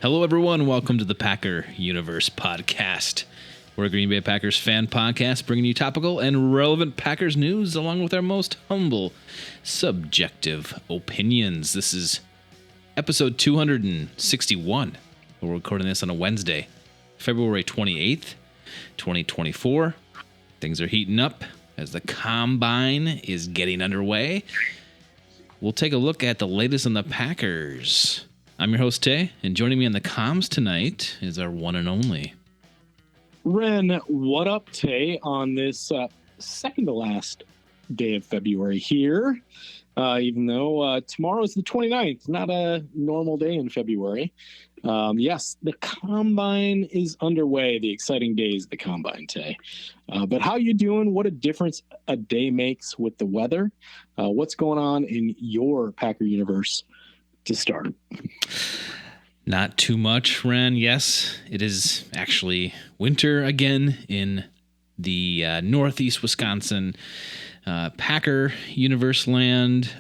Hello, everyone. Welcome to the Packer Universe podcast. We're a Green Bay Packers fan podcast bringing you topical and relevant Packers news along with our most humble, subjective opinions. This is episode 261. We're recording this on a Wednesday, February 28th, 2024. Things are heating up as the combine is getting underway. We'll take a look at the latest on the Packers. I'm your host, Tay, and joining me on the comms tonight is our one and only Ren. What up, Tay, on this second to last day of February here, even though tomorrow is the 29th, not a normal day in February. Yes, the combine is underway, the exciting days of the combine, Tay. But how you doing? What a difference a day makes with the weather. What's going on in your Packer universe to start? Not too much, Ren. Yes, it is actually winter again in the northeast Wisconsin Packer universe land.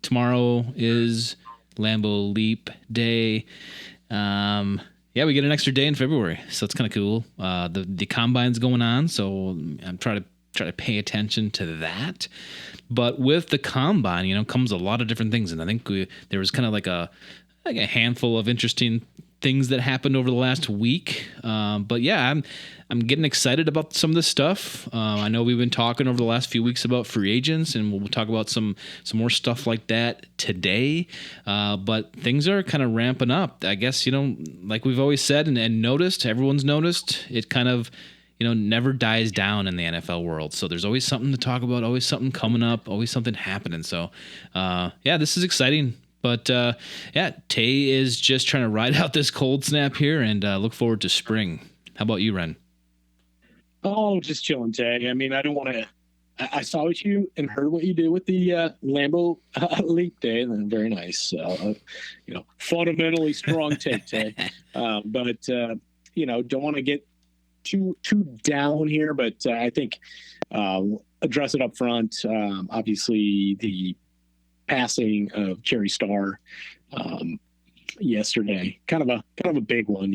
Tomorrow is Lambeau Leap Day. Yeah, we get an extra day in February, so it's kind of cool. The combine's going on, so I'm trying to pay attention to that. But with the combine, comes a lot of different things, and I think there was kind of like a handful of interesting things that happened over the last week. But yeah, I'm getting excited about some of this stuff. I know we've been talking over the last few weeks about free agents, and we'll talk about some more stuff like that today. But things are kind of ramping up. I guess, like we've always said and noticed, everyone's noticed, it kind of never dies down in the NFL world. So there's always something to talk about, always something coming up, always something happening. So yeah, this is exciting. But yeah, Tay is just trying to ride out this cold snap here and look forward to spring. How about you, Ren? Oh, just chilling, Tay. I mean, I don't want to. I saw what you and heard what you did with the Lambeau Leap Day, and then very nice. Fundamentally strong take, Tay. But don't want to get too down here. But I think address it up front. Obviously, the passing of Cherry Starr yesterday, kind of a big one,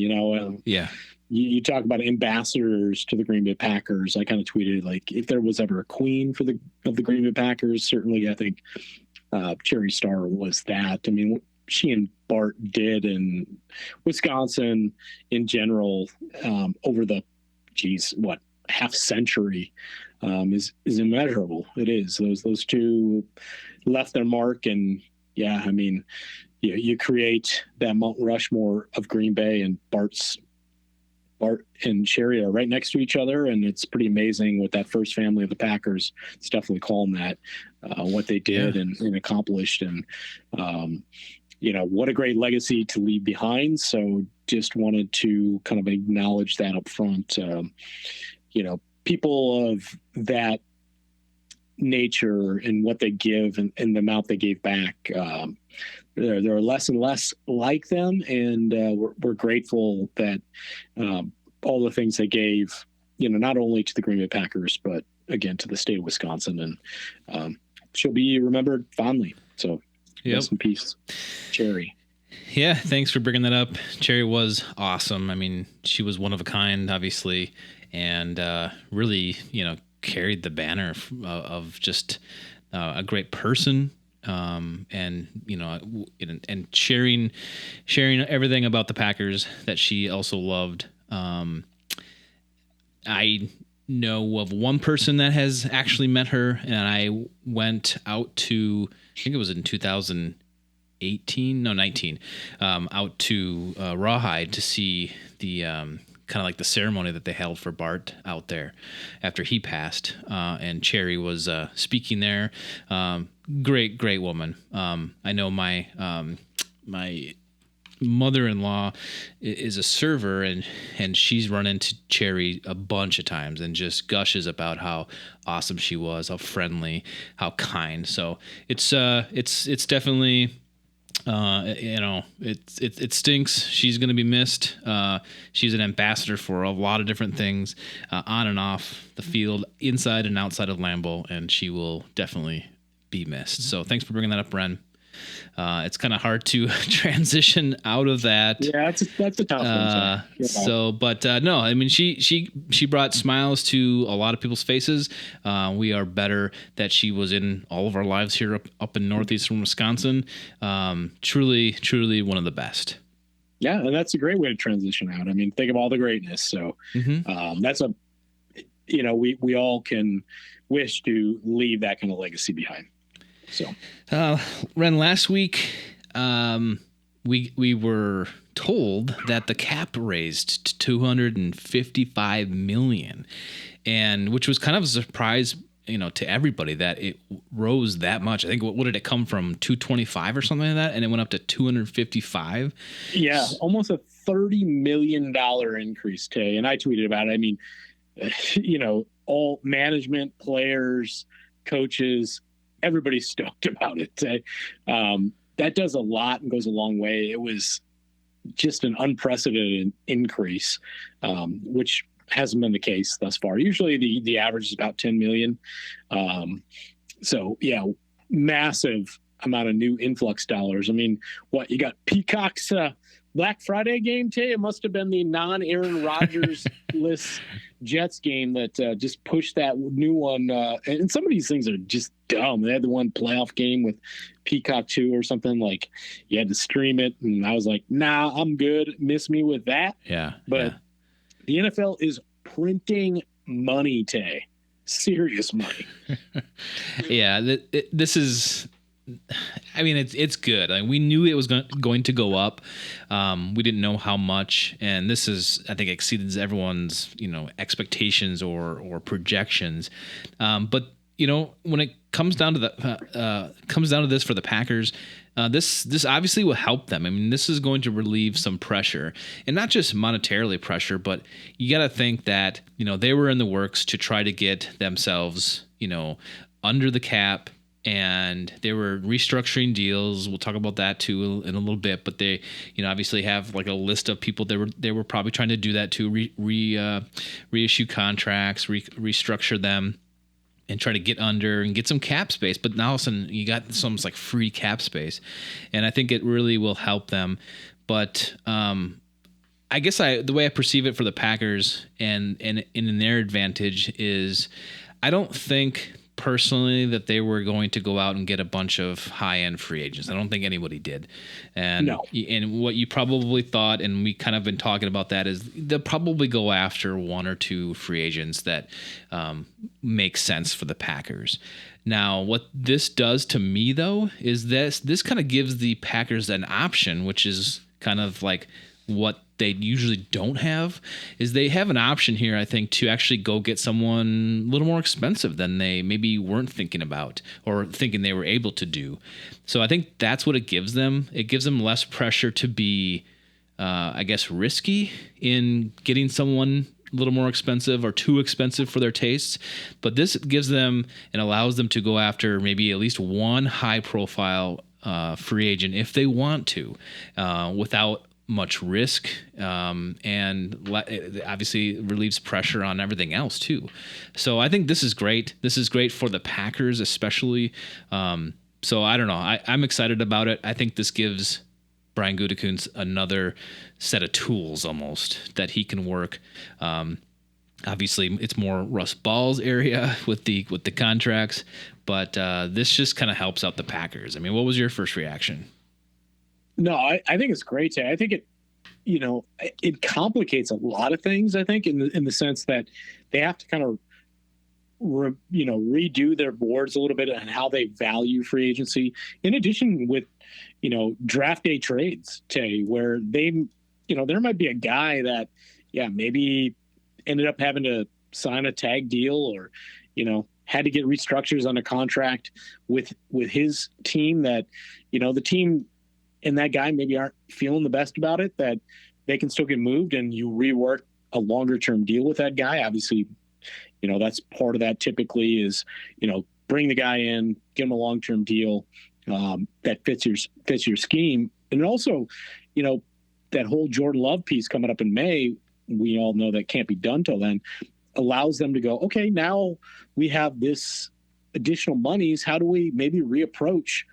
Yeah. You talk about ambassadors to the Green Bay Packers. I kind of tweeted, like, if there was ever a queen of the Green Bay Packers, certainly I think Cherry Starr was that. I mean, what she and Bart did in Wisconsin in general over the half century is immeasurable. It is. Those two left their mark, and yeah, I mean, you create that Mount Rushmore of Green Bay, and Bart and Cherry are right next to each other, and it's pretty amazing what that first family of the Packers, it's definitely calling that, what they did and accomplished, and what a great legacy to leave behind. So just wanted to kind of acknowledge that up front. People of that nature and what they give and the amount they gave back, there are less and less like them, and we're grateful that all the things they gave, not only to the Green Bay Packers, but again to the state of Wisconsin, and she'll be remembered fondly. So rest in peace, Cherry. Yeah, thanks for bringing that up. Cherry was awesome. I mean, she was one of a kind, obviously, and really, carried the banner of just a great person, and and sharing everything about the Packers that she also loved. I know of one person that has actually met her, and I went out to, I think it was in 19, out to Rawhide to see the kind of like the ceremony that they held for Bart out there after he passed, and Cherry was speaking there. Great woman. I know my mother-in-law is a server, and she's run into Cherry a bunch of times and just gushes about how awesome she was, how friendly, how kind. So it's definitely, it stinks. She's going to be missed. She's an ambassador for a lot of different things, on and off the field, inside and outside of Lambeau, and she will definitely be missed. So thanks for bringing that up, Ren. It's kind of hard to transition out of that. Yeah, that's a tough one. So, but no, I mean, she brought smiles to a lot of people's faces. We are better that she was in all of our lives here up in northeastern Wisconsin. Truly one of the best. Yeah, and that's a great way to transition out. I mean, think of all the greatness. So that's we all can wish to leave that kind of legacy behind. So, Ren, last week, we were told that the cap raised $255 million, and which was kind of a surprise, to everybody that it rose that much. I think what did it come from, 225 or something like that, and it went up to 255. Yeah, almost a $30 million increase, Tay. And I tweeted about it. I mean, all management, players, coaches, everybody's stoked about it. That does a lot and goes a long way. It was just an unprecedented increase, which hasn't been the case thus far. Usually the average is about 10 million. So yeah, massive amount of new influx dollars. I mean, what you got Peacock's Black Friday game, Tay? It must have been the non-Aaron Rodgers-less Jets game that just pushed that new one. And some of these things are just dumb. They had the one playoff game with Peacock 2 or something. Like, you had to stream it. And I was like, nah, I'm good. Miss me with that. Yeah. But the NFL is printing money, Tay. Serious money. Yeah. This is... I mean, it's good. We knew it was going to go up. We didn't know how much, and this is, I think, exceeds everyone's expectations or projections. But when it comes down to this for the Packers, this obviously will help them. I mean, this is going to relieve some pressure, and not just monetarily pressure, but you got to think that they were in the works to try to get themselves under the cap. And they were restructuring deals. We'll talk about that too in a little bit. But they, obviously have like a list of people they were probably trying to do that to reissue contracts, restructure them, and try to get under and get some cap space. But now all of a sudden you got some like free cap space, and I think it really will help them. But I guess the way I perceive it for the Packers and in their advantage is, I don't think personally that they were going to go out and get a bunch of high-end free agents. I don't think anybody did. And no. And what you probably thought, and we kind of been talking about that, is they'll probably go after one or two free agents that make sense for the Packers. Now, what this does to me, though, is this kind of gives the Packers an option, which is kind of like what they usually don't have, is they have an option here, I think, to actually go get someone a little more expensive than they maybe weren't thinking about or thinking they were able to do. So I think that's what it gives them. It gives them less pressure to be, I guess, risky in getting someone a little more expensive or too expensive for their tastes. But this gives them and allows them to go after maybe at least one high-profile free agent if they want to, without much risk, and it obviously relieves pressure on everything else too. So I think this is great. This is great for the Packers especially. So I don't know. I'm excited about it. I think this gives Brian Gutekunst another set of tools almost that he can work. Obviously, it's more Russ Ball's area with the contracts, but this just kind of helps out the Packers. I mean, what was your first reaction? No, I think it's great. I think it complicates a lot of things. I think in the sense that they have to kind of redo their boards a little bit on how they value free agency. In addition, with draft day trades, Tay, where there might be a guy that maybe ended up having to sign a tag deal or had to get restructures on a contract with his team that the team and that guy maybe aren't feeling the best about it, that they can still get moved and you rework a longer term deal with that guy. Obviously, that's part of that typically is, bring the guy in, give him a long-term deal that fits your scheme. And also, that whole Jordan Love piece coming up in May, we all know that can't be done till then, allows them to go, okay, now we have this additional monies. How do we maybe reapproach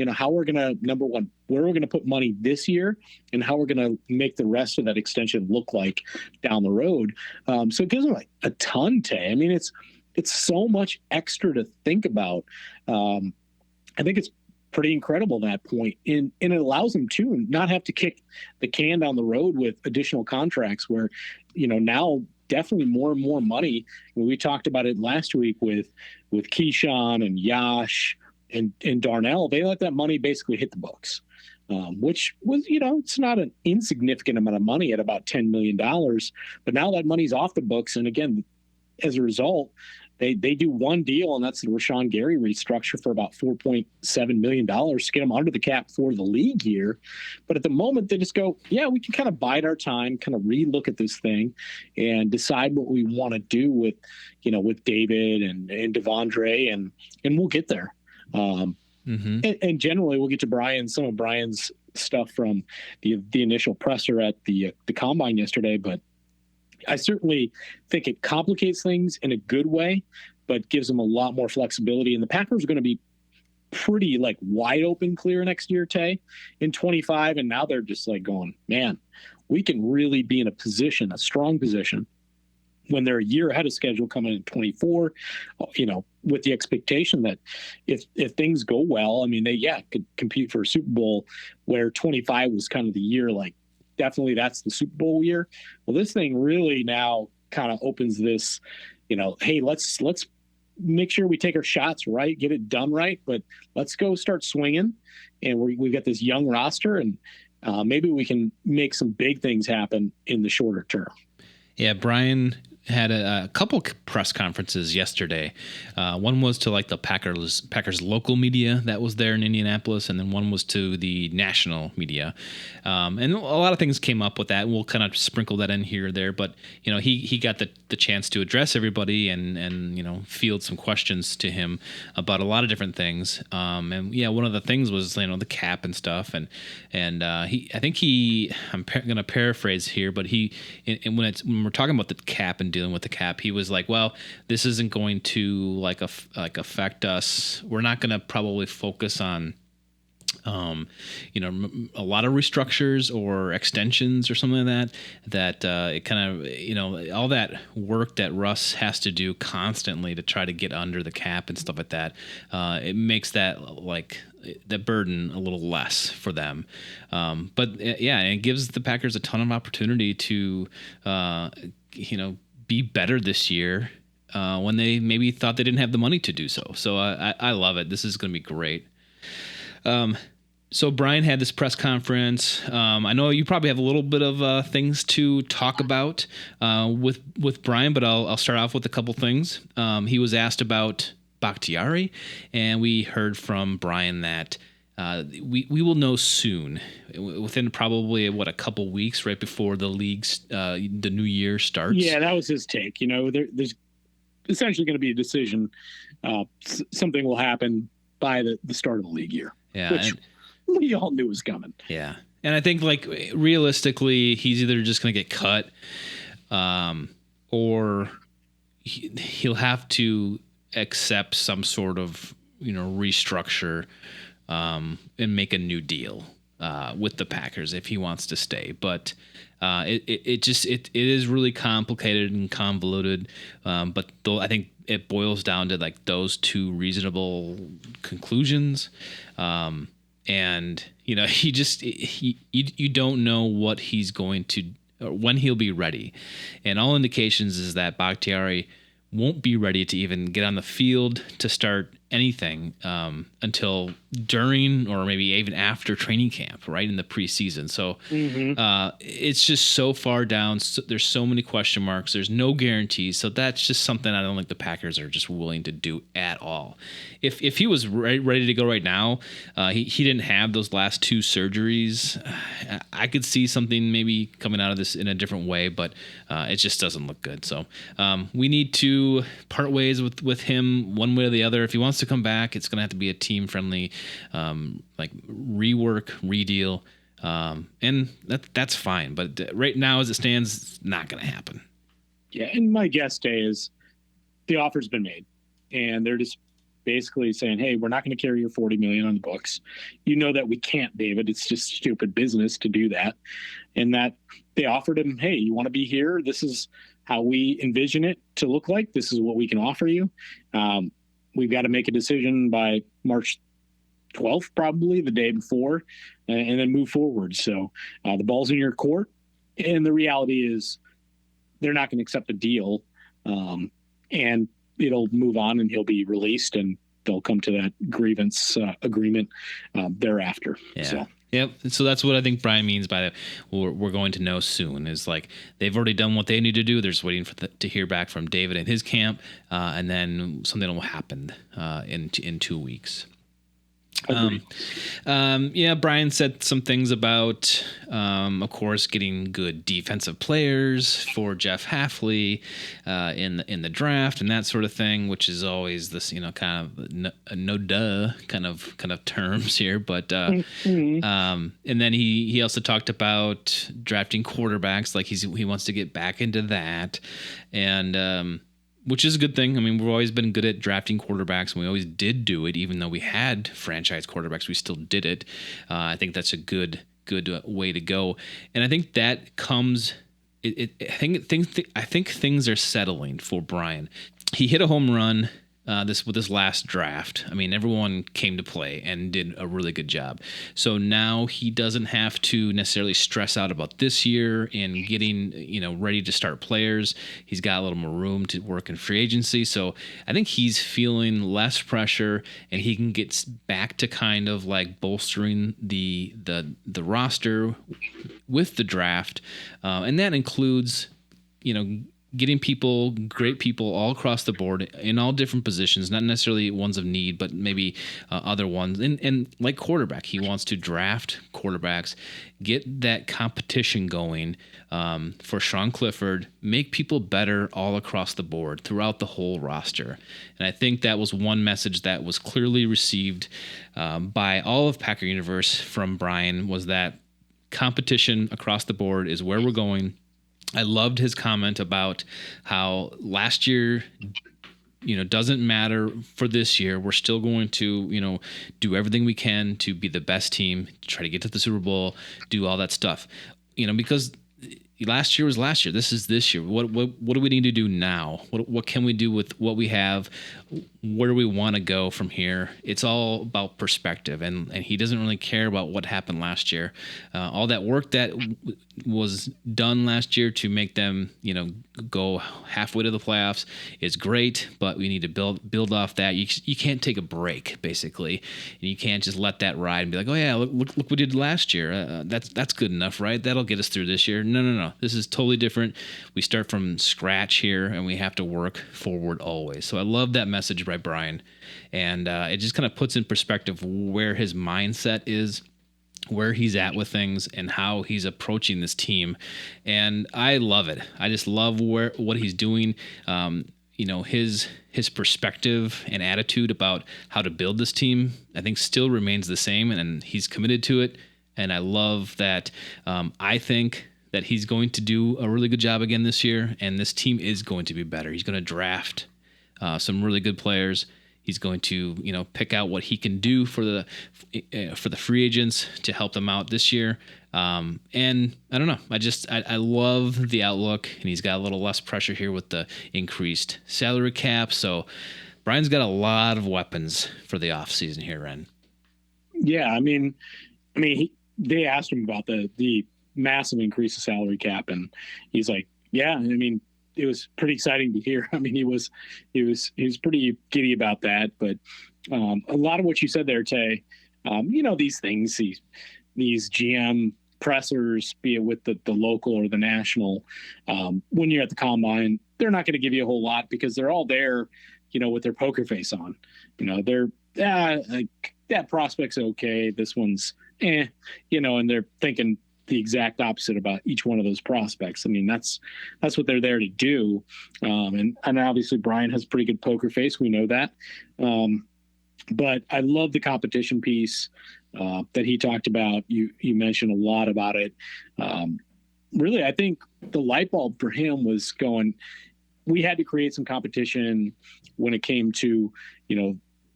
how we're going to, number one, where we're going to put money this year and how we're going to make the rest of that extension look like down the road. So it gives them like a ton, Tay. I mean, it's so much extra to think about. I think it's pretty incredible that point. And it allows them to not have to kick the can down the road with additional contracts where, now definitely more and more money. We talked about it last week with Keyshawn and Yash and Darnell. They let that money basically hit the books, which was, it's not an insignificant amount of money at about $10 million. But now that money's off the books. And again, as a result, they do one deal, and that's the Rashawn Gary restructure for about $4.7 million to get them under the cap for the league year. But at the moment, they just go, yeah, we can kind of bide our time, kind of relook at this thing and decide what we want to do with David and Devondre, and we'll get there. And generally, we'll get to some of Brian's stuff from the initial presser at the combine yesterday, but I certainly think it complicates things in a good way, but gives them a lot more flexibility. And the Packers are going to be pretty like wide open clear next year, Tay, in 25. And now they're just like going, man, we can really be in a strong position when they're a year ahead of schedule coming in 24, with the expectation that if things go well, I mean, they could compete for a Super Bowl, where 25 was kind of the year, like, definitely that's the Super Bowl year. Well, this thing really now kind of opens this, hey, let's make sure we take our shots right, get it done right, but let's go start swinging. And we've got this young roster, and maybe we can make some big things happen in the shorter term. Yeah, Brian had a couple press conferences yesterday. One was to like the Packers local media that was there in Indianapolis, and then one was to the national media. And a lot of things came up with that. We'll kind of sprinkle that in here or there, but he got the chance to address everybody and field some questions to him about a lot of different things. And yeah, one of the things was the cap and stuff, and I'm going to paraphrase here, but when we're talking about the cap and dealing with the cap, he was like, well, this isn't going to affect us. We're not going to probably focus on a lot of restructures or extensions or something like that it kind of all that work that Russ has to do constantly to try to get under the cap and stuff like that, it makes that like the burden a little less for them, but it gives the Packers a ton of opportunity to be better this year when they maybe thought they didn't have the money to do so I love it. This is going to be great. So Brian had this press conference. I know you probably have a little bit of things to talk about with Brian, but I'll start off with a couple things. He was asked about Bakhtiari, and we heard from Brian that we will know soon, within probably a couple weeks, right before the league's the new year starts. Yeah, that was his take. There's essentially going to be a decision. Something will happen by the start of the league year. Yeah, which we all knew was coming. Yeah, and I think like realistically, he's either just going to get cut, or he'll have to accept some sort of restructure and make a new deal with the Packers if he wants to stay. But it is really complicated and convoluted. But I think it boils down to like those two reasonable conclusions. And you don't know what he's going to, or when he'll be ready. And all indications is that Bakhtiari won't be ready to even get on the field to start anything until during or maybe even after training camp, right in the preseason. So it's just so far down. So there's so many question marks. There's no guarantees. So that's just something I don't think the Packers are just willing to do at all. If he was ready to go right now, he didn't have those last two surgeries. I could see something maybe coming out of this in a different way, but it just doesn't look good. So we need to part ways with him one way or the other. If he wants to come back, it's going to have to be a team-friendly like rework, redeal, and that's fine. But right now, as it stands, it's not going to happen. Yeah, and my guess, Day, is the offer's been made, and they're just basically saying, hey, we're not going to carry your $40 million on the books. You know that we can't, David. It's just stupid business to do that. And that they offered him, hey, you want to be here? This is how we envision it to look like. This is what we can offer you. We've got to make a decision by March 12th, probably the day before, and then move forward. So the ball's in your court. And the reality is they're not going to accept a deal. And it'll move on and he'll be released and they'll come to that grievance agreement thereafter. Yeah. So. Yep. So that's what I think Brian means by that. We're going to know soon. Is like they've already done what they need to do. They're just waiting to hear back from David and his camp, and then something will happen in 2 weeks. Brian said some things about, of course, getting good defensive players for Jeff Hafley in the draft and that sort of thing, which is always this, kind of no duh kind of terms here. But and then he also talked about drafting quarterbacks, like he wants to get back into that, and which is a good thing. I mean, we've always been good at drafting quarterbacks, and we always did do it, even though we had franchise quarterbacks. We still did it. I think that's a good way to go, and I think that comes. I think things are settling for Brian. He hit a home run with this last draft. I mean, everyone came to play and did a really good job. So now he doesn't have to necessarily stress out about this year and getting, ready to start players. He's got a little more room to work in free agency. So I think he's feeling less pressure and he can get back to kind of like bolstering the roster with the draft. And that includes, getting great people all across the board in all different positions, not necessarily ones of need, but maybe other ones. And like quarterback, he wants to draft quarterbacks, get that competition going for Sean Clifford, make people better all across the board throughout the whole roster. And I think that was one message that was clearly received by all of Packer Universe from Brian, was that competition across the board is where we're going. I loved his comment about how last year, doesn't matter for this year. We're still going to, do everything we can to be the best team, try to get to the Super Bowl, do all that stuff, because last year was last year. This is this year. What do we need to do now? What can we do with what we have? Where do we want to go from here? It's all about perspective, and he doesn't really care about what happened last year. All that work that was done last year to make them, go halfway to the playoffs is great, but we need to build off that. You can't take a break, basically, and you can't just let that ride and be like, oh yeah, look what we did last year. That's good enough, right? That'll get us through this year. No. This is totally different. We start from scratch here, and we have to work forward always. So I love that message by Brian, and it just kind of puts in perspective where his mindset is, where he's at with things, and how he's approaching this team. And I love it. I just love what he's doing. His perspective and attitude about how to build this team, I think, still remains the same, and he's committed to it. And I love that. I think that he's going to do a really good job again this year, and this team is going to be better. He's going to draft some really good players. He's going to, pick out what he can do for the free agents to help them out this year. And I don't know. I love the outlook, and he's got a little less pressure here with the increased salary cap. So Brian's got a lot of weapons for the offseason here, Ren. Yeah, they asked him about the massive increase of salary cap, and he's like, yeah, it was pretty exciting to hear. He was pretty giddy about that. But a lot of what you said there, Tay, these things, these GM pressers, be it with the local or the national, when you're at the combine, they're not going to give you a whole lot because they're all there, with their poker face on. They're that prospect's okay. This one's and they're thinking the exact opposite about each one of those prospects. That's what they're there to do. And obviously Brian has a pretty good poker face. We know that. But I love the competition piece that he talked about. You mentioned a lot about it. Really, I think the light bulb for him was going, we had to create some competition when it came to,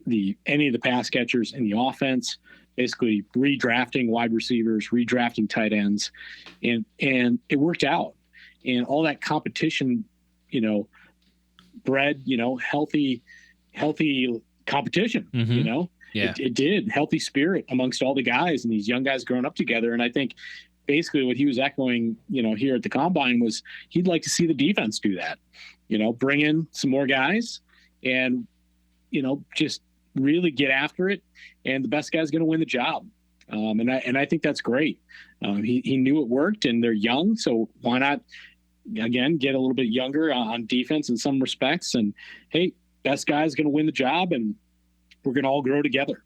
any of the pass catchers in the offense, basically redrafting wide receivers, redrafting tight ends, and it worked out. And all that competition, bred, healthy competition, Mm-hmm. Yeah. It did, healthy spirit amongst all the guys and these young guys growing up together. And I think basically what he was echoing, here at the combine was he'd like to see the defense do that, bring in some more guys and, just really get after it. And the best guy's going to win the job. And I think that's great. He knew it worked and they're young. So why not, again, get a little bit younger on defense in some respects? And hey, best guy's going to win the job and we're going to all grow together.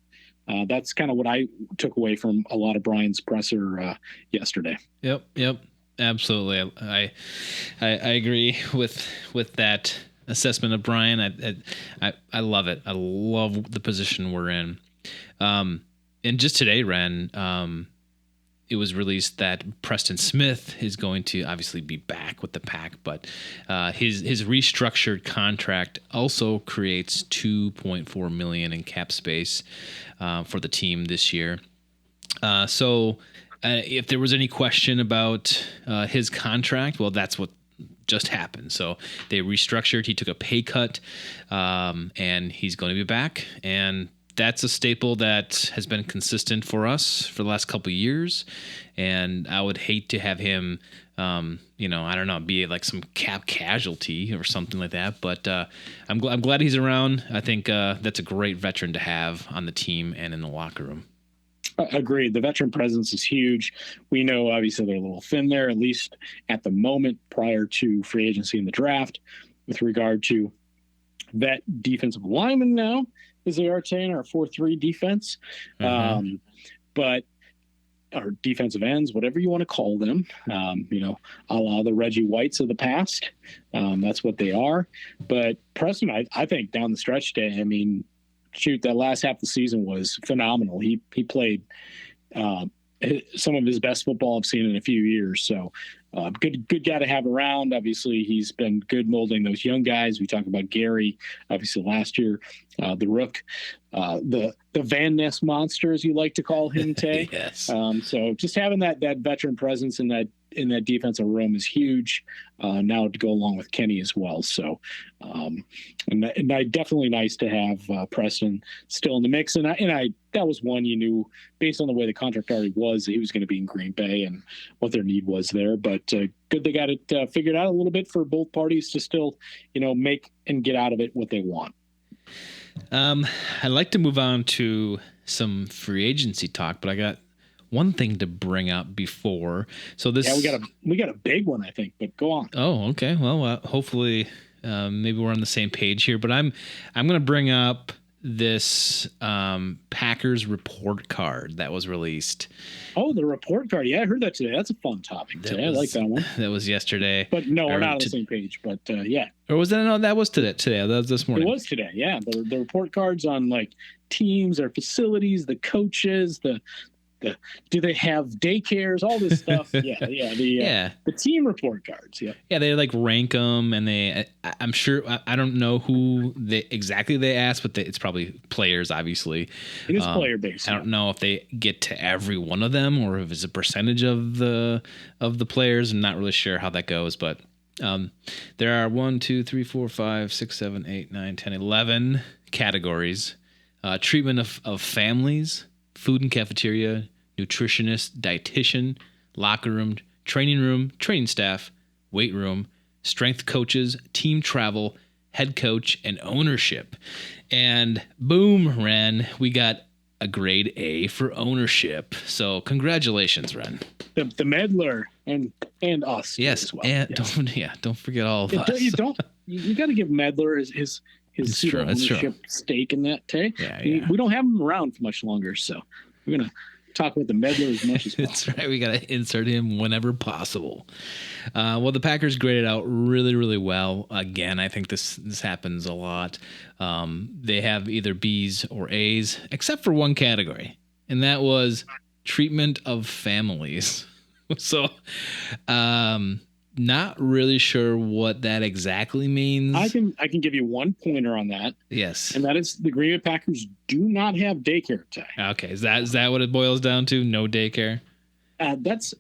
That's kind of what I took away from a lot of Brian's presser yesterday. Yep. Absolutely. I agree with that assessment of Brian. I love it. I love the position we're in. And just today, Ren, it was released that Preston Smith is going to obviously be back with the Pack, but his restructured contract also creates $2.4 million in cap space for the team this year. So if there was any question about his contract, well, that's what just happened. So they restructured. He took a pay cut, and he's going to be back. And that's a staple that has been consistent for us for the last couple of years. And I would hate to have him, I don't know, be like some cap casualty or something like that. But I'm glad he's around. I think that's a great veteran to have on the team and in the locker room. Agreed. The veteran presence is huge. We know, obviously, they're a little thin there, at least at the moment prior to free agency and the draft, with regard to vet defensive linemen now, as they are saying, our 4-3 defense. Mm-hmm. But our defensive ends, whatever you want to call them, a la the Reggie Whites of the past. That's what they are. But Preston, I think down the stretch today, that last half of the season was phenomenal. He played some of his best football I've seen in a few years. So good guy to have around. Obviously, he's been good molding those young guys. We talked about Gary, obviously last year, the Rook, the Van Ness monster, as you like to call him, Tay. Yes. So just having that veteran presence in that defensive room is huge. Now to go along with Kenny as well. So, and definitely nice to have Preston still in the mix. And that was one you knew based on the way the contract already was that he was going to be in Green Bay and what their need was there. But good they got it figured out a little bit for both parties to still, make and get out of it what they want. I'd like to move on to some free agency talk, but I got one thing to bring up before. So this, we got a big one, I think. But go on. Oh, okay. Well, hopefully, maybe we're on the same page here. But I'm going to bring up this Packers report card that was released. Oh, the report card. Yeah, I heard that today. That's a fun topic today. I like that one. That was yesterday. But no, we're not on the same page. But yeah. Or was that? No, that was today. That was this morning. It was today. Yeah. The report cards on like teams, their facilities, the coaches, do they have daycares, all this stuff. The team report cards. Yeah, they like rank them, and I'm sure, I don't know who they asked, but it's probably players, obviously. It is player based. I don't know if they get to every one of them or if it's a percentage of the players. I'm not really sure how that goes, but there are 1, 2, 3, 4, 5, 6, 7, 8, 9, 10, 11 categories. Treatment of families, food and cafeteria, nutritionist, dietitian, locker room, training staff, weight room, strength coaches, team travel, head coach, and ownership. And boom, Ren, we got a grade A for ownership. So congratulations, Ren. The meddler and us. Yes, as well. And yes. Don't forget all of us. You got to give Meddler his ownership stake in that, Tay. Yeah. We don't have him around for much longer, so we're gonna talk about the Meddler as much as possible. That's right. We got to insert him whenever possible. Well, the Packers graded out really, really well. Again, I think this happens a lot. They have either B's or A's, except for one category, and that was treatment of families. So, not really sure what that exactly means. I can give you one pointer on that. Yes. And that is the Green Bay Packers do not have daycare today. Okay. Is that what it boils down to? No daycare? That's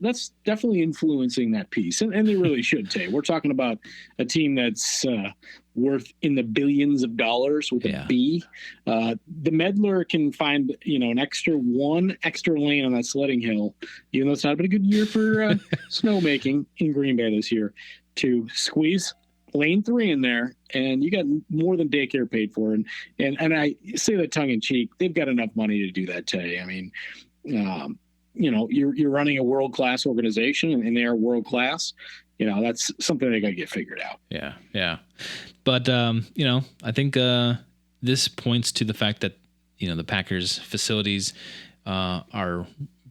definitely influencing that piece, and they really should. Tay, we're talking about a team that's worth in the billions of dollars with a B. The meddler can find an extra lane on that sledding hill, even though it's not been a good year for snowmaking in Green Bay this year, to squeeze lane 3 in there, and you got more than daycare paid for. And I say that tongue in cheek. They've got enough money to do that, Tay. I mean. You're running a world-class organization, and they are world-class. That's something they got to get figured out. Yeah. But, I think this points to the fact that, the Packers facilities are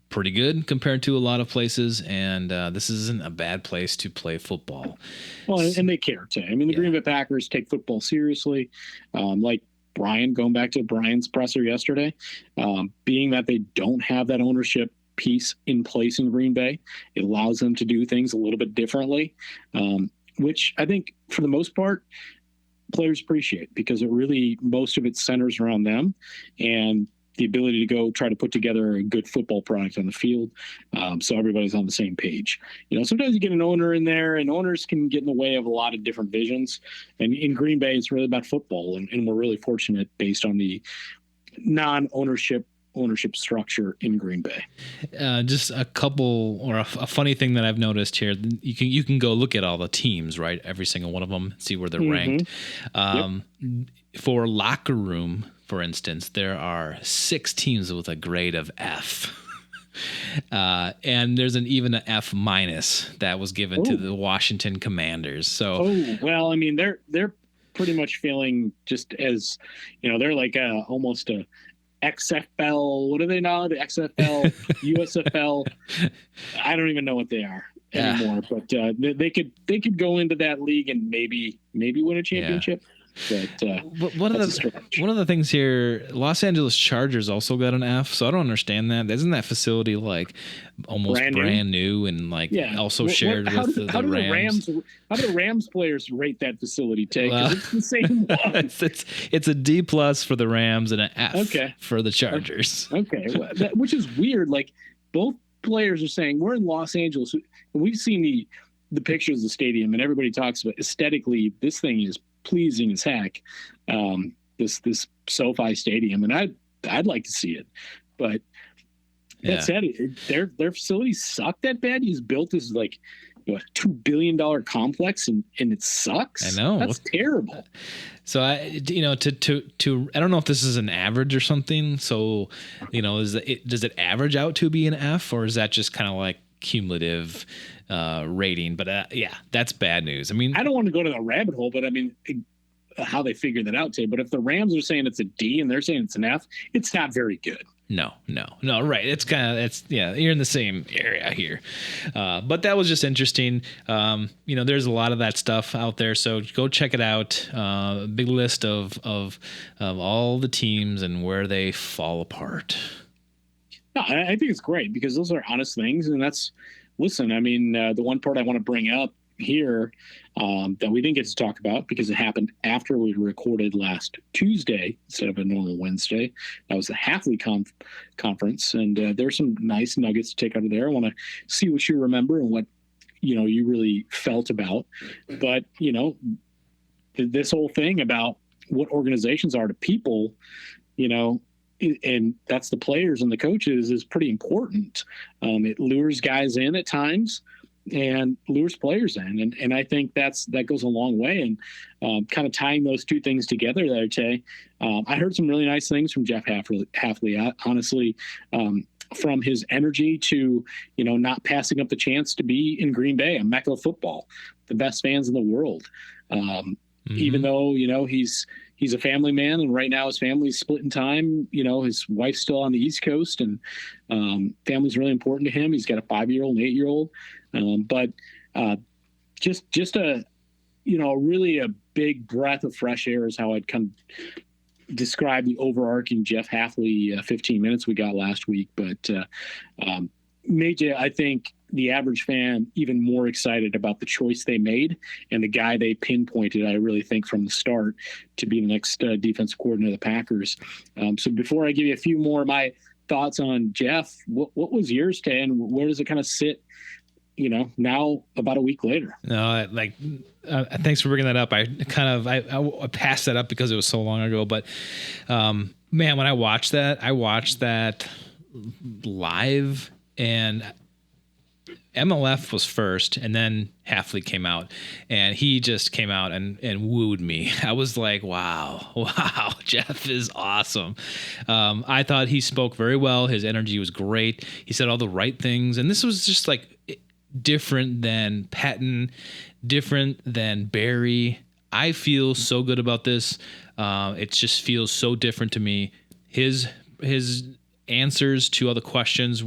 pretty good compared to a lot of places, and this isn't a bad place to play football. Well, and they care, too. I mean, the Green Bay Packers take football seriously, like Brian, going back to Brian's presser yesterday, being that they don't have that ownership piece in place in Green Bay, it allows them to do things a little bit differently, which I think for the most part players appreciate, because most of it centers around them and the ability to go try to put together a good football product on the field, so everybody's on the same page. Sometimes you get an owner in there, and owners can get in the way of a lot of different visions, and in Green Bay it's really about football, and we're really fortunate based on the non-ownership structure in Green Bay. Just a couple, or a funny thing that I've noticed here. You can go look at all the teams, right? Every single one of them, see where they're ranked. For locker room, for instance, there are 6 teams with a grade of F. And there's even an F- that was given to the Washington Commanders. So, well, I mean, they're pretty much feeling just as, they're like almost a XFL. What are they now? The XFL, USFL. I don't even know what they are anymore. But they could go into that league and maybe win a championship. But one of the things here, Los Angeles Chargers also got an F, so I don't understand that. Isn't that facility like almost brand new and also shared with the Rams? How do the Rams players rate that facility, Tay? Well, it's the same one. It's a D+ for the Rams and an F for the Chargers. Okay, well, which is weird. Like, both players are saying we're in Los Angeles. We've seen the pictures of the stadium, and everybody talks about aesthetically, this thing is pleasing as heck, this SoFi Stadium, and I'd like to see it, but that said, their facilities suck that bad. He's built this like a $2 billion complex, and it sucks. I know, that's terrible. So I don't know if this is an average or something. So does it average out to be an F, or is that just kind of like cumulative rating? But that's bad news. I mean, I don't want to go to the rabbit hole, but I mean, how they figured that out, Tay. But if the Rams are saying it's a D and they're saying it's an F, it's not very good. No, right. You're in the same area here. But that was just interesting. There's a lot of that stuff out there, so go check it out. Big list of all the teams and where they fall apart. No, I think it's great, because those are honest things, and listen, I mean, the one part I want to bring up here that we didn't get to talk about because it happened after we recorded last Tuesday instead of a normal Wednesday. That was the Hafley conference, and there's some nice nuggets to take out of there. I want to see what you remember and what you really felt about. But this whole thing about what organizations are to people, and that's the players and the coaches, is pretty important. It lures guys in at times and lures players in. And I think that goes a long way. And kind of tying those two things together there, Tay, I heard some really nice things from Jeff Hafley. Honestly, from his energy to, not passing up the chance to be in Green Bay, a mecca of football, the best fans in the world. Even though, he's a family man, and right now his family's splitting time. His wife's still on the East Coast, and family's really important to him. He's got a 5-year-old and 8-year-old. But just a, really a big breath of fresh air is how I'd kind of describe the overarching Jeff Hafley 15 minutes we got last week. But made you, I think, the average fan even more excited about the choice they made and the guy they pinpointed, I really think, from the start to be the next defensive coordinator of the Packers. So before I give you a few more of my thoughts on Jeff, what was yours, Tay, and where does it kind of sit, now about a week later? No, thanks for bringing that up. I passed that up because it was so long ago, but man, when I watched that live, and MLF was first, and then Hafley came out, and he just came out and wooed me. I was like, wow, Jeff is awesome. I thought he spoke very well. His energy was great. He said all the right things, and this was just like different than Patton, different than Barry. I feel so good about this. It just feels so different to me. His answers to all the questions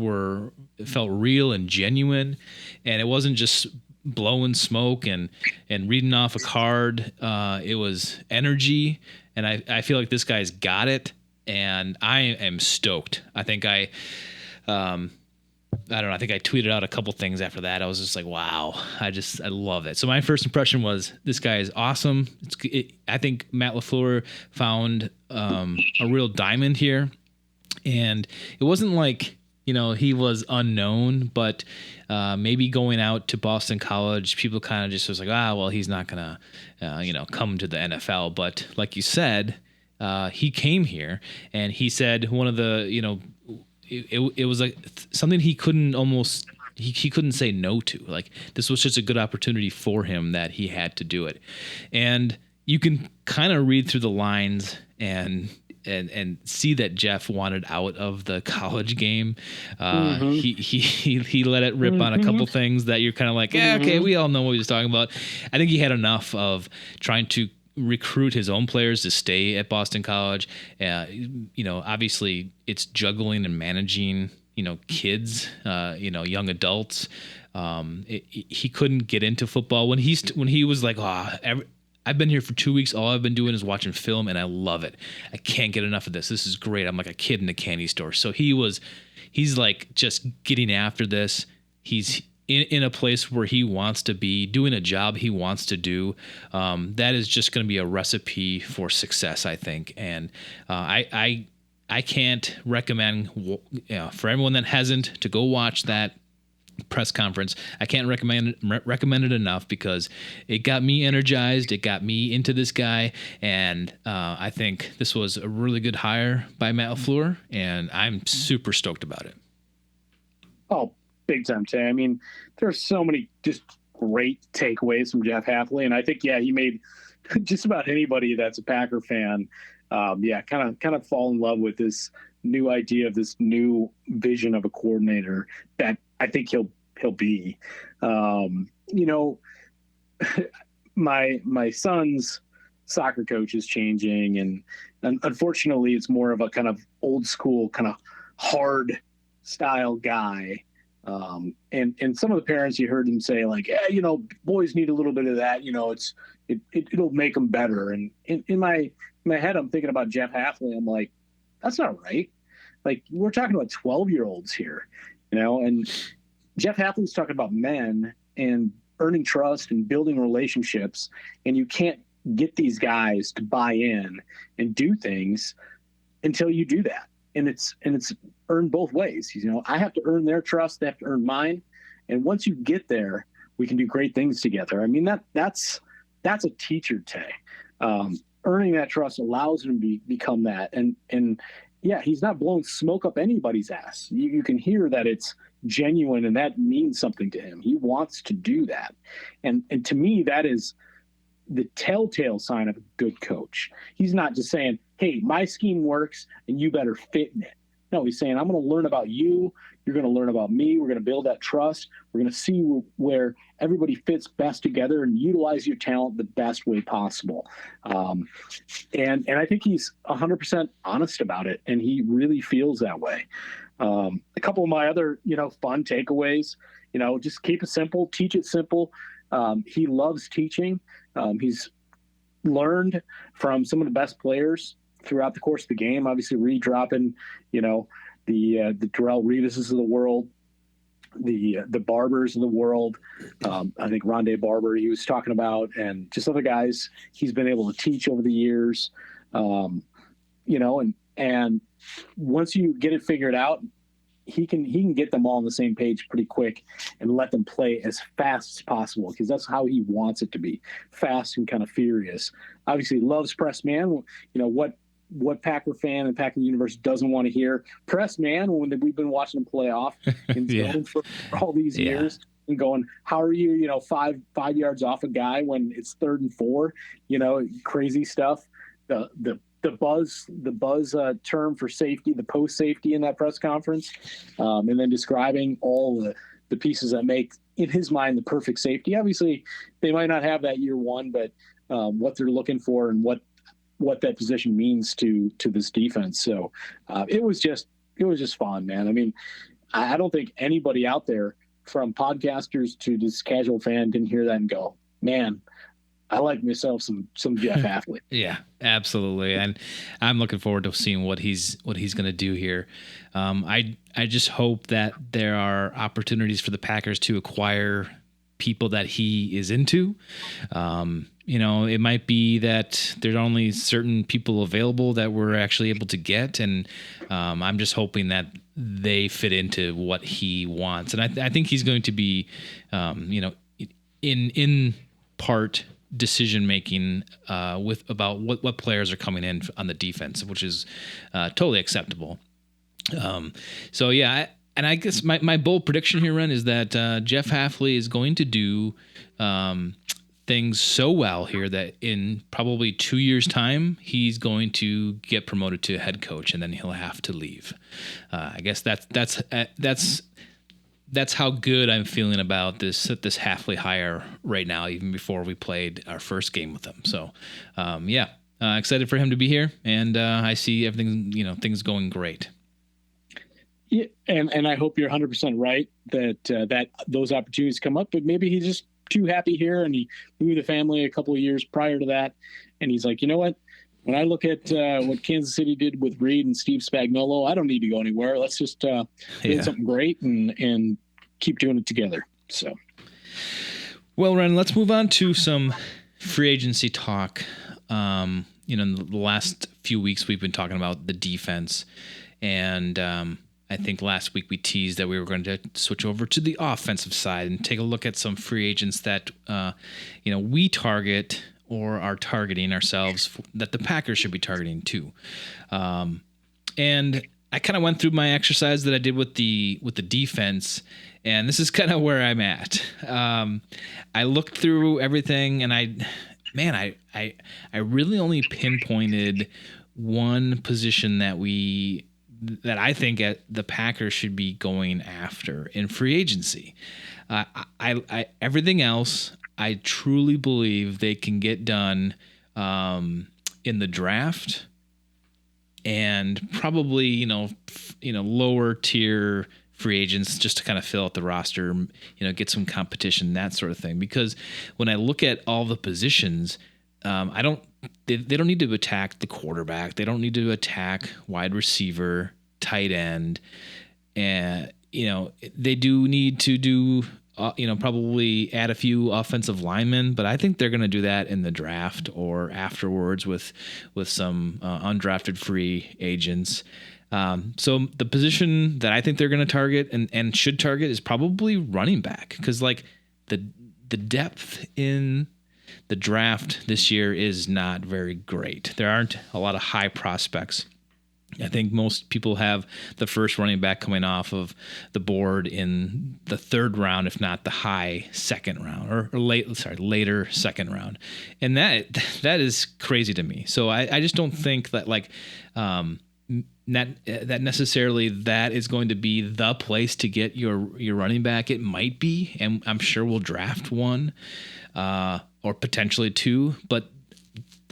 felt real and genuine, and it wasn't just blowing smoke and reading off a card. It was energy, and I feel like this guy's got it, and I am stoked. I think I don't know. I think I tweeted out a couple things after that. I was just like, wow, I love it. So my first impression was this guy is awesome. I think Matt LaFleur found a real diamond here. And it wasn't like, he was unknown, but maybe going out to Boston College, people kind of just was like, well, he's not going to, come to the NFL. But like you said, he came here, and he said one of the, it was like something he couldn't he couldn't say no to. Like, this was just a good opportunity for him that he had to do it. And you can kind of read through the lines and see that Jeff wanted out of the college game. He let it rip on a couple things that you're kind of like, okay, we all know what he was talking about. I think he had enough of trying to recruit his own players to stay at Boston College. Obviously it's juggling and managing, kids, young adults. He couldn't get into football when he was like, I've been here for 2 weeks. All I've been doing is watching film, and I love it. I can't get enough of this. This is great. I'm like a kid in a candy store. So he's like just getting after this. He's in a place where he wants to be, doing a job he wants to do. That is just going to be a recipe for success, I think. And I can't recommend, for everyone that hasn't, to go watch that press conference. I can't recommend it enough, because it got me energized. It got me into this guy. And I think this was a really good hire by Matt LaFleur, and I'm super stoked about it. Oh, big time, Tay. I mean, there's so many just great takeaways from Jeff Hafley. And I think, he made just about anybody that's a Packer fan, kind of fall in love with this new idea of this new vision of a coordinator that I think he'll be. My son's soccer coach is changing, and unfortunately it's more of a kind of old school, kind of hard style guy. And some of the parents, you heard them say like, boys need a little bit of that, it'll make them better. And in my head, I'm thinking about Jeff Hafley. I'm like, that's not right. Like, we're talking about 12-year-olds here, and Jeff Hafley's talking about men and earning trust and building relationships. And you can't get these guys to buy in and do things until you do that. And it's earned both ways. I have to earn their trust. They have to earn mine. And once you get there, we can do great things together. I mean, that's a teacher, Tay. Earning that trust allows him to become that. And he's not blowing smoke up anybody's ass. You can hear that it's genuine, and that means something to him. He wants to do that. And to me, that is the telltale sign of a good coach. He's not just saying, hey, my scheme works and you better fit in it. No, he's saying, I'm going to learn about you. You're going to learn about me. We're going to build that trust. We're going to see where everybody fits best together and utilize your talent the best way possible. And I think he's 100% honest about it, and he really feels that way. A couple of my other, fun takeaways, just keep it simple, teach it simple. He loves teaching. He's learned from some of the best players throughout the course of the game, obviously redropping, the Darrelle Revises of the world. the Barbers of the world. I think Rondé Barber he was talking about, and just other guys he's been able to teach over the years. And once you get it figured out, he can get them all on the same page pretty quick and let them play as fast as possible, because that's how he wants it to be, fast and kind of furious. Obviously, he loves press man. What Packer fan and Packer universe doesn't want to hear? Press man, when we've been watching him play off and yeah. for all these years and going, how are you, five yards off a guy when it's 3rd and 4, crazy stuff. The buzz term for safety, the post safety in that press conference, and then describing all the pieces that make, in his mind, the perfect safety. Obviously, they might not have that year one, but what they're looking for and what that position means to this defense. So it was just fun, man. I mean, I don't think anybody out there, from podcasters to this casual fan, didn't hear that and go, man, I like myself some Jeff Hafley. Yeah, absolutely. And I'm looking forward to seeing what he's going to do here. I just hope that there are opportunities for the Packers to acquire people that he is into. It might be that there's only certain people available that we're actually able to get. And I'm just hoping that they fit into what he wants. And I think he's going to be, in part, decision making about what players are coming in on the defense, which is totally acceptable. I guess my bold prediction here, Ren, is that Jeff Hafley is going to do things so well here that in probably 2 years' time, he's going to get promoted to head coach, and then he'll have to leave. I guess that's how good I'm feeling about this Hafley hire right now, even before we played our first game with him. So, excited for him to be here, and I see everything, things going great. Yeah, and I hope you're 100% right that those opportunities come up, but maybe he's just too happy here, and he moved the family a couple of years prior to that, and he's like, you know what? When I look at what Kansas City did with Reed and Steve Spagnuolo, I don't need to go anywhere. Let's just do something great and keep doing it together. So, well, Ren, let's move on to some free agency talk. In the last few weeks, we've been talking about the defense, and I think last week we teased that we were going to switch over to the offensive side and take a look at some free agents that we target or are targeting ourselves, that the Packers should be targeting too. And I kind of went through my exercise that I did with the defense, and this is kind of where I'm at. I looked through everything, and I really only pinpointed one position that I think the Packers should be going after in free agency. Everything else, I truly believe they can get done in the draft, and probably lower tier free agents just to kind of fill out the roster, get some competition, that sort of thing. Because when I look at all the positions, they don't need to attack the quarterback. They don't need to attack wide receiver, tight end, and they do need to do probably add a few offensive linemen, but I think they're going to do that in the draft or afterwards with some undrafted free agents. So the position that I think they're going to target and should target is probably running back, because like the depth in the draft this year is not very great. There aren't a lot of high prospects. I think most people have the first running back coming off of the board in the 3rd round, if not the high 2nd round or later 2nd round. And that is crazy to me. So I just don't think that that necessarily that is going to be the place to get your running back. It might be, and I'm sure we'll draft one or potentially 2, but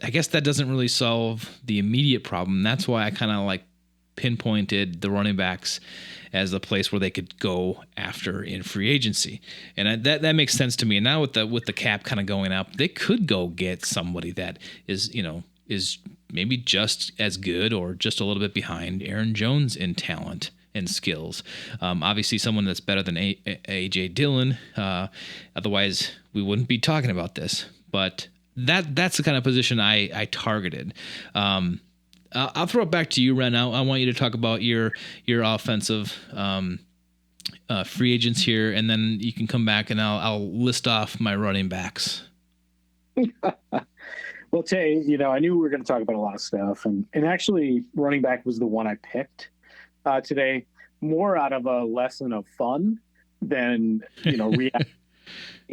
I guess that doesn't really solve the immediate problem. That's why I kind of pinpointed the running backs as the place where they could go after in free agency. And that makes sense to me. And now with the cap kind of going up, they could go get somebody that is maybe just as good or just a little bit behind Aaron Jones in talent and skills. Obviously, someone that's better than AJ Dillon. Otherwise, we wouldn't be talking about this. But that's the kind of position I targeted. I'll throw it back to you, Ren. I want you to talk about your offensive free agents here, and then you can come back and I'll list off my running backs. Well, Tay, I knew we were going to talk about a lot of stuff, and actually running back was the one I picked today, more out of a lesson of fun than, reality.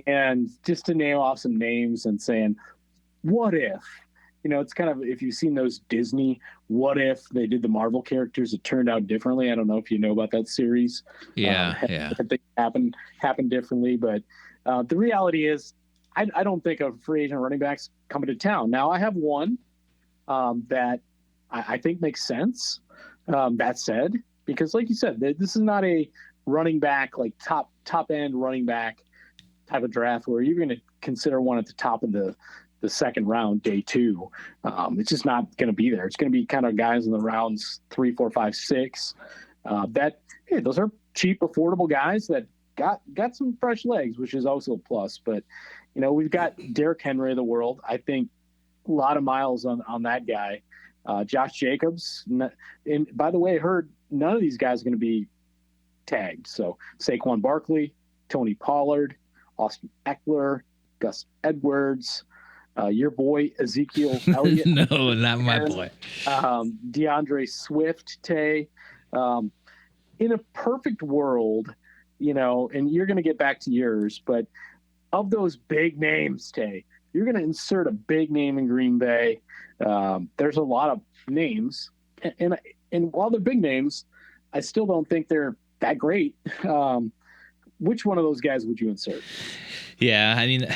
And just to nail off some names and saying, what if? It's kind of, if you've seen those Disney, what if they did the Marvel characters, it turned out differently. I don't know if you know about that series. Yeah. Things happen differently, but the reality is, I don't think a free agent running back's coming to town. Now, I have one that I think makes sense. That said, because like you said, this is not a running back, like top end running back type of draft where you're going to consider one at the top of the second round, day 2. It's just not going to be there. It's going to be kind of guys in the rounds 3, 4, 5, 6. Those are cheap, affordable guys that got some fresh legs, which is also a plus. But we've got Derrick Henry of the world. I think a lot of miles on that guy. Josh Jacobs. And by the way, I heard none of these guys are going to be tagged. So Saquon Barkley, Tony Pollard, Austin Eckler, Gus Edwards, your boy Ezekiel Elliott. No, not my boy. DeAndre Swift, Tay. In a perfect world, and you're going to get back to yours, but of those big names, Tay, you're going to insert a big name in Green Bay. There's a lot of names, and while they're big names, I still don't think they're that great. Which one of those guys would you insert? Yeah, I mean,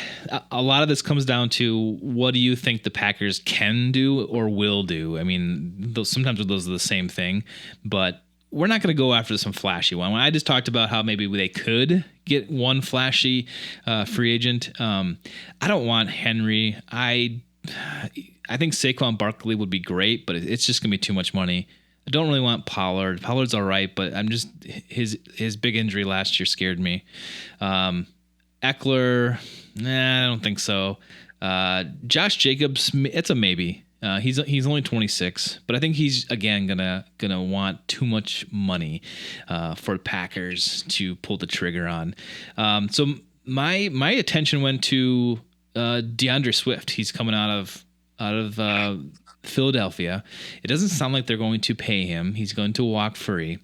a lot of this comes down to what do you think the Packers can do or will do? I mean, sometimes those are the same thing, but we're not going to go after some flashy one. When I just talked about how maybe they could get one flashy free agent, I don't want Henry. I think Saquon Barkley would be great, but it's just going to be too much money. I don't really want Pollard. Pollard's all right, but I'm just his big injury last year scared me. Eckler, I don't think so. Josh Jacobs, it's a maybe. He's only 26, but I think he's again gonna want too much money for Packers to pull the trigger on. So my attention went to DeAndre Swift. He's coming out of Philadelphia. It doesn't sound like they're going to pay him. He's going to walk free.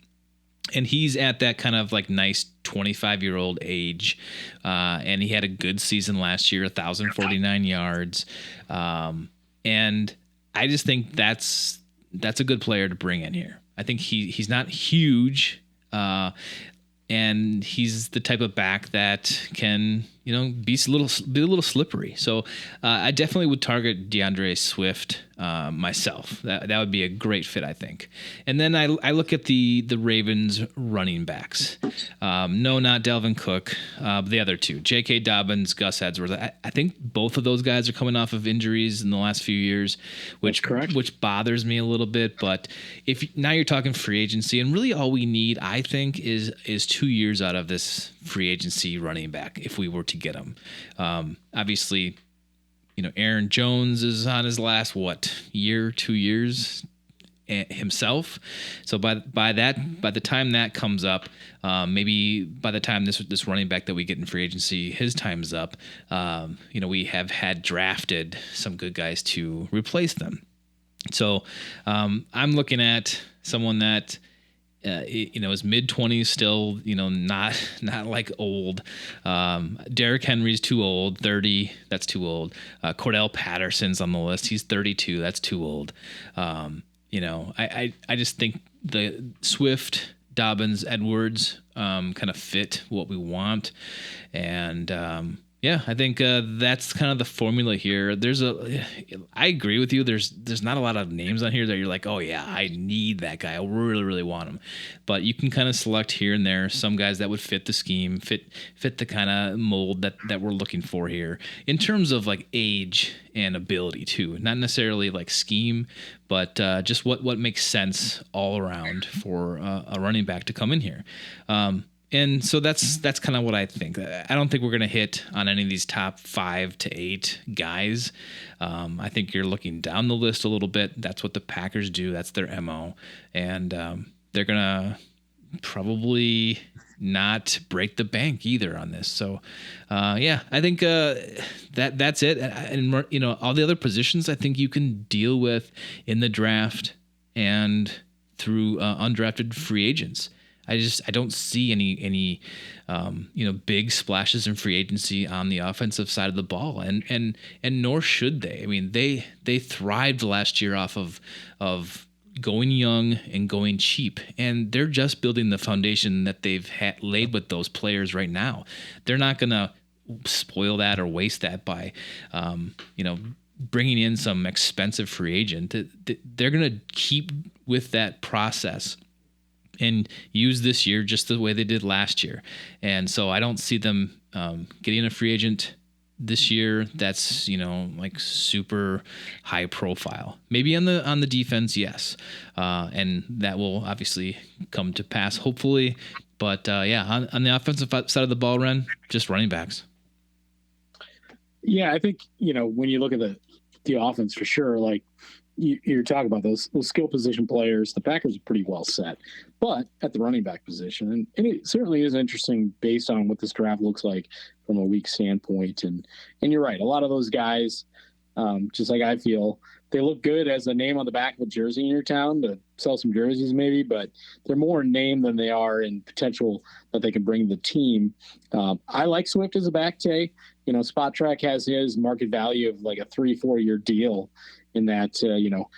And he's at that kind of like nice 25-year-old age. And he had a good season last year, 1,049 yards. And I just think that's a good player to bring in here. I think he's not huge. And he's the type of back that can, be a little slippery. So I definitely would target DeAndre Swift myself. That would be a great fit, I think. And then I look at the Ravens running backs. No, not Dalvin Cook. The other two, J.K. Dobbins, Gus Edwards. I think both of those guys are coming off of injuries in the last few years, which bothers me a little bit. But now you're talking free agency, and really all we need, I think, is 2 years out of this free agency running back if we were to get him. Obviously, Aaron Jones is on his last 2 years himself. So by the time that comes up, maybe by the time this running back that we get in free agency, his time's up. We have had drafted some good guys to replace them. So I'm looking at someone that is mid-20s still, not like old. Derrick Henry's too old, 30, that's too old. Cordell Patterson's on the list. He's 32, that's too old. I just think the Swift, Dobbins, Edwards kind of fit what we want. And Yeah, I think that's kind of the formula here. I agree with you. There's not a lot of names on here that you're like, oh yeah, I need that guy. I really, really want him. But you can kind of select here and there some guys that would fit the scheme, fit the kind of mold that we're looking for here in terms of like age and ability too. Not necessarily like scheme, but just what makes sense all around for a running back to come in here. And so that's kind of what I think. I don't think we're going to hit on any of these top 5 to 8 guys. I think you're looking down the list a little bit. That's what the Packers do. That's their MO. And they're going to probably not break the bank either on this. So, I think that's it. And, all the other positions I think you can deal with in the draft and through undrafted free agents. I don't see any big splashes in free agency on the offensive side of the ball, and nor should they. I mean, they thrived last year off of going young and going cheap, and they're just building the foundation that they've laid with those players right now. They're not gonna spoil that or waste that by bringing in some expensive free agent. They're gonna keep with that process and use this year just the way they did last year. And so I don't see them getting a free agent this year that's, like super high profile. Maybe on the defense, yes. And that will obviously come to pass, hopefully. But on the offensive side of the ball, Ren, just running backs. Yeah, I think, when you look at the offense for sure, like, you're talking about those skill position players. The Packers are pretty well set, but at the running back position, and it certainly is interesting based on what this draft looks like from a week standpoint. And you're right, a lot of those guys, just like I feel, they look good as a name on the back of a jersey in your town to sell some jerseys maybe, but they're more name than they are in potential that they can bring the team. I like Swift as a back, Tay. Spot Track has his market value of like a 3-4 year deal in that, $21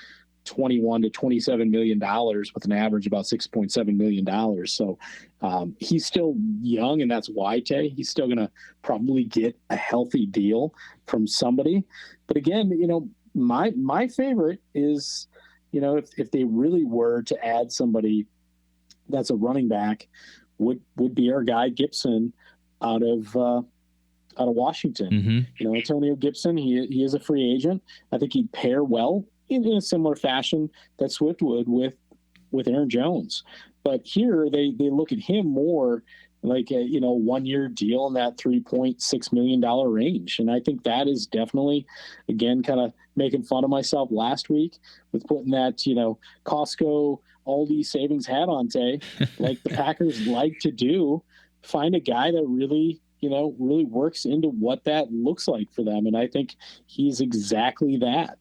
to $27 million with an average about $6.7 million. So he's still young, and that's why, Tay, he's still going to probably get a healthy deal from somebody. But again, my favorite is, if they really were to add somebody that's a running back, would be our guy Gibson out of Washington. Mm-hmm. Antonio Gibson, he is a free agent. I think he'd pair well in a similar fashion that Swift would with Aaron Jones. But here they look at him more like a 1 year deal in that $3.6 million range. And I think that is definitely, again, kind of making fun of myself last week with putting that, Costco Aldi savings hat on, Tay, like the Packers like to do. Find a guy that really works into what that looks like for them. And I think he's exactly that.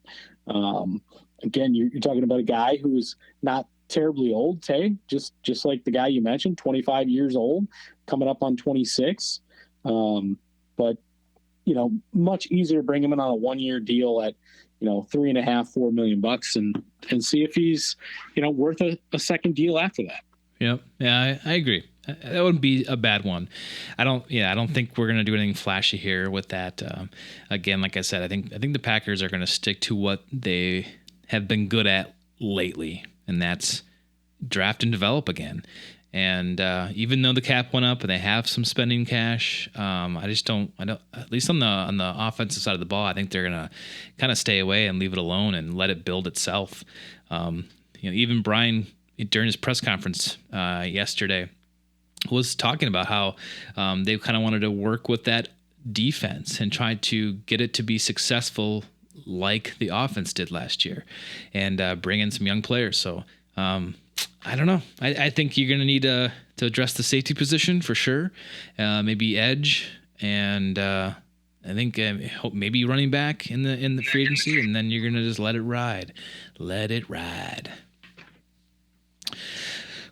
Again, you're talking about a guy who's not terribly old, Tay, just like the guy you mentioned, 25 years old, coming up on 26. But, much easier to bring him in on a 1 year deal at, $3.5-4 million and see if he's, worth a second deal after that. Yep. Yeah, I agree. That wouldn't be a bad one. I don't think we're going to do anything flashy here with that. Again, like I said, I think the Packers are going to stick to what they have been good at lately, and that's draft and develop again. And even though the cap went up and they have some spending cash, I don't, at least on the offensive side of the ball, I think they're going to kind of stay away and leave it alone and let it build itself. Even Brian, during his press conference yesterday, was talking about how they kind of wanted to work with that defense and try to get it to be successful like the offense did last year and bring in some young players. So I don't know. I think you're going to need to address the safety position for sure. Maybe edge and I think maybe running back in the free agency, and then you're going to just let it ride. Let it ride.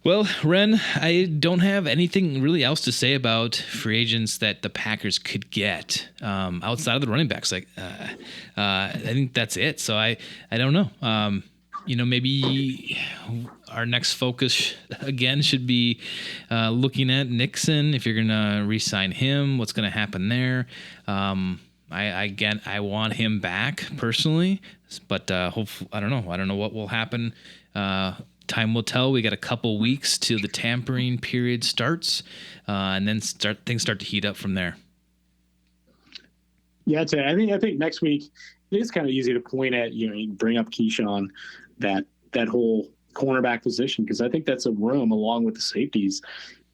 Well, Ren, I don't have anything really else to say about free agents that the Packers could get outside of the running backs. I think that's it. So I don't know. maybe our next focus again should be looking at Nixon. If you're going to re-sign him, what's going to happen there? I want him back personally, but hopefully, I don't know. I don't know what will happen. Time will tell. We got a couple weeks till the tampering period starts, and then things start to heat up from there. Yeah, I think next week it is kind of easy to point at. You bring up Keyshawn, that whole cornerback position, because I think that's a room along with the safeties.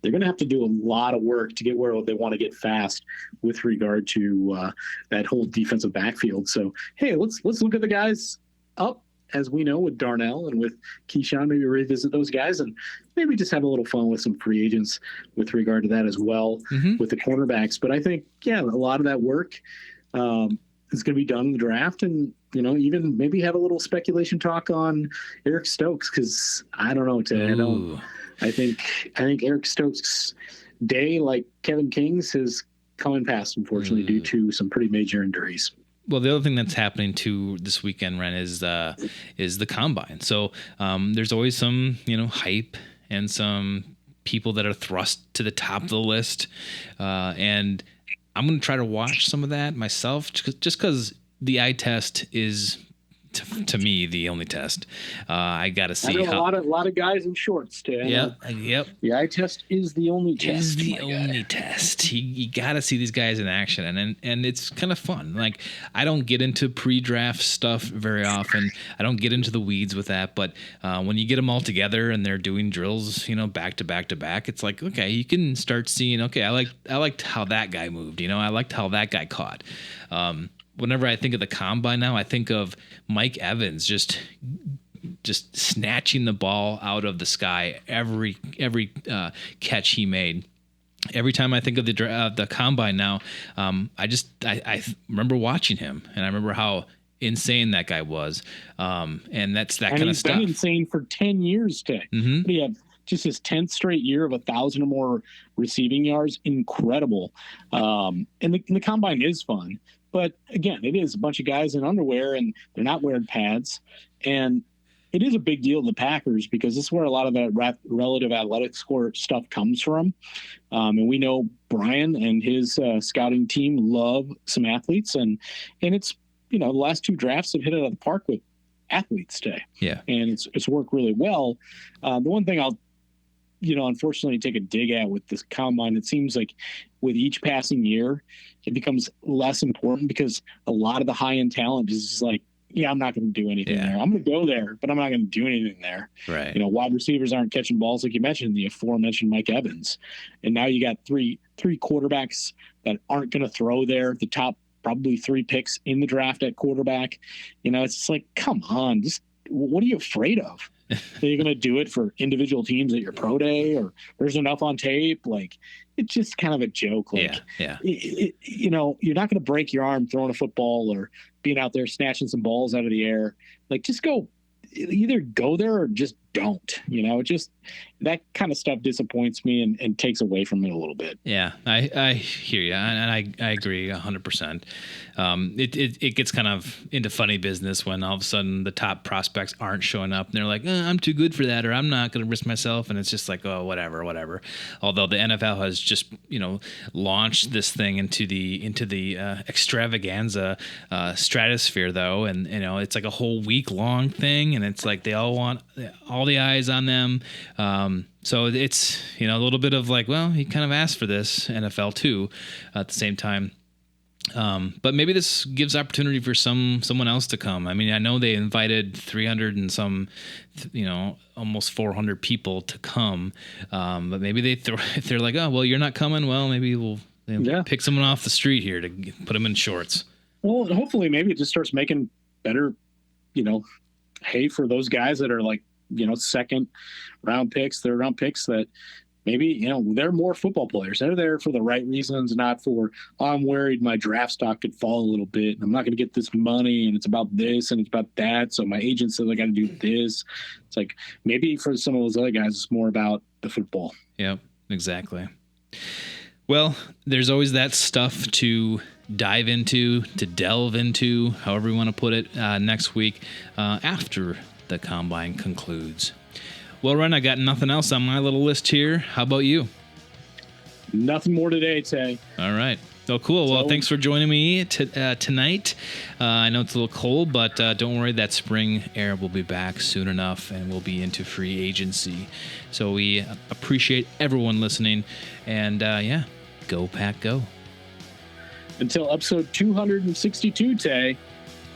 They're going to have to do a lot of work to get where they want to get fast with regard to that whole defensive backfield. So, hey, let's look at the guys up, as we know, with Darnell and with Keyshawn. Maybe revisit those guys and maybe just have a little fun with some free agents with regard to that as well, with the cornerbacks. But I think, a lot of that work is going to be done in the draft, and even maybe have a little speculation talk on Eric Stokes, because I don't know, Ted. I think Eric Stokes' day, like Kevin King's, is coming past, unfortunately, due to some pretty major injuries. Well, the other thing that's happening too this weekend, Ren, is the combine. So there's always some hype and some people that are thrust to the top of the list, and I'm going to try to watch some of that myself, just because the eye test is, to me, the only test. I got to see a lot of guys in shorts, too. Yep. The eye test is the only test. Is the only test. You got to see these guys in action, and it's kind of fun. Like, I don't get into pre-draft stuff very often. I don't get into the weeds with that, but when you get them all together and they're doing drills, back to back to back, it's like, okay, you can start seeing, okay, I liked how that guy moved. I liked how that guy caught. Whenever I think of the combine now, I think of Mike Evans just snatching the ball out of the sky every catch he made. Every time I think of the combine now, I remember watching him, and I remember how insane that guy was, and that's that kind of stuff. He's been insane for 10 years, Ted. He had just his 10th straight year of 1,000 or more receiving yards. Incredible. And the combine is fun. But again, it is a bunch of guys in underwear, and they're not wearing pads. And it is a big deal to the Packers, because this is where a lot of that relative athletic score stuff comes from. And we know Brian and his scouting team love some athletes. And it's, the last two drafts have hit it out of the park with athletes today. Yeah. And it's worked really well. The one thing I'll, unfortunately take a dig at with this combine, it seems like with each passing year, it becomes less important, because a lot of the high-end talent is just like, I'm not going to do anything there. I'm going to go there, but I'm not going to do anything there. Right. Wide receivers aren't catching balls, like you mentioned, the aforementioned Mike Evans. And now you got three quarterbacks that aren't going to throw there, the top probably 3 picks in the draft at quarterback. It's just like, come on, just what are you afraid of? Are you going to do it for individual teams at your pro day, or there's enough on tape? Like, it's just kind of a joke. Like, you're not going to break your arm throwing a football or being out there snatching some balls out of the air. Like, just either go there or just don't. Just that kind of stuff disappoints me and takes away from it a little bit. Yeah, I hear you, and I agree 100%. It gets kind of into funny business when all of a sudden the top prospects aren't showing up, and they're like, I'm too good for that, or I'm not going to risk myself, and it's just like, oh, whatever. Although the NFL has just launched this thing into the extravaganza stratosphere, though, and it's like a whole week long thing, and it's like they all want all the eyes on them. So it's, a little bit of like, well, he kind of asked for this, NFL too, at the same time. But maybe this gives opportunity for someone else to come. I mean, I know they invited 300 and some, almost 400 people to come. But maybe if they're like, oh, well, you're not coming. Well, maybe we'll pick someone off the street here to put them in shorts. Well, hopefully maybe it just starts making better, hay for those guys that are like, second round picks, third round picks, that maybe, they're more football players. They're there for the right reasons, not for, I'm worried my draft stock could fall a little bit, and I'm not going to get this money, and it's about this and it's about that, so my agent says I got to do this. It's like, maybe for some of those other guys, it's more about the football. Yep, exactly. Well, there's always that stuff to dive into, to delve into, however you want to put it, next week, after the combine concludes. Well, Ren, I got nothing else on my little list here. How about you? Nothing more today, Tay. All right. Oh, cool. Well, thanks for joining me tonight. I know it's a little cold, but don't worry, that spring air will be back soon enough, and we'll be into free agency. So we appreciate everyone listening, and yeah, go Pack, go. Until episode 262, Tay,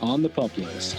on the pup list.